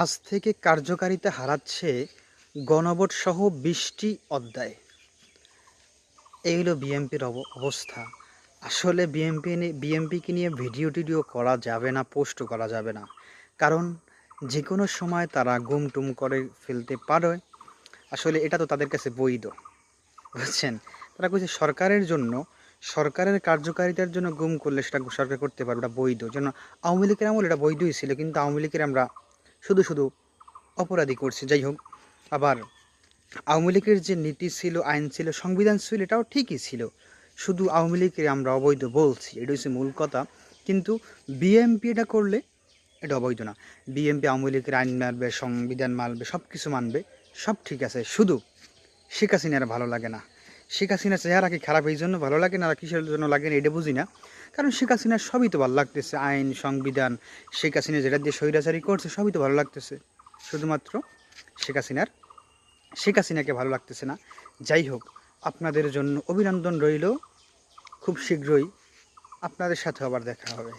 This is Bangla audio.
আজ থেকে কার্যকারিতা হারাচ্ছে গণভোট সহ ২০টি অধ্যায়। এই হলো বিএনপির অবস্থা। আসলে বিএনপিকে নিয়ে ভিডিও টিডিও করা যাবে না, পোস্টও করা যাবে না। কারণ যে কোনো সময় তারা গুমটুম করে ফেলতে পারে। আসলে এটা তো তাদের কাছে বৈধ, বুঝছেন? তারা কইছে সরকারের কার্যকারিতার জন্য গুম করলে সেটা সরকার করতে পারবে, এটা বৈধ। যেন আওয়ামী লীগের আমলে এটা বৈধই ছিল, কিন্তু আওয়ামী লীগের আমরা শুধু অপরাধী করছি। যাই হোক, আবার আওয়ামী লীগের যে নীতি ছিল, আইন ছিল, সংবিধান ছিল, এটাও ঠিকই ছিল। শুধু আওয়ামী লীগকে আমরা অবৈধ বলছি, এটা হচ্ছে মূল কথা। কিন্তু বিএনপি এটা করলে এটা অবৈধ না। বিএনপি আওয়ামী লীগের আইন মানবে, সংবিধান মানবে, সব কিছু মানবে, সব ঠিক আছে। শুধু শেখ হাসিনার ভালো লাগে না। শেখ হাসিনার চেহারা কি খারাপ এই জন্য ভালো লাগে না, আর কিসের জন্য লাগে না এটা বুঝি না। কারণ শেখ হাসিনার সবই তো ভালো লাগতেছে, আইন সংবিধান, শেখ হাসিনা যেটা দিয়ে স্বৈরাচারী করছে সবই তো ভালো লাগতেছে। শুধুমাত্র শেখ হাসিনাকে ভালো লাগতেছে না। যাই হোক, আপনাদের জন্য অভিনন্দন রইল। খুব শীঘ্রই আপনাদের সাথে আবার দেখা হবে।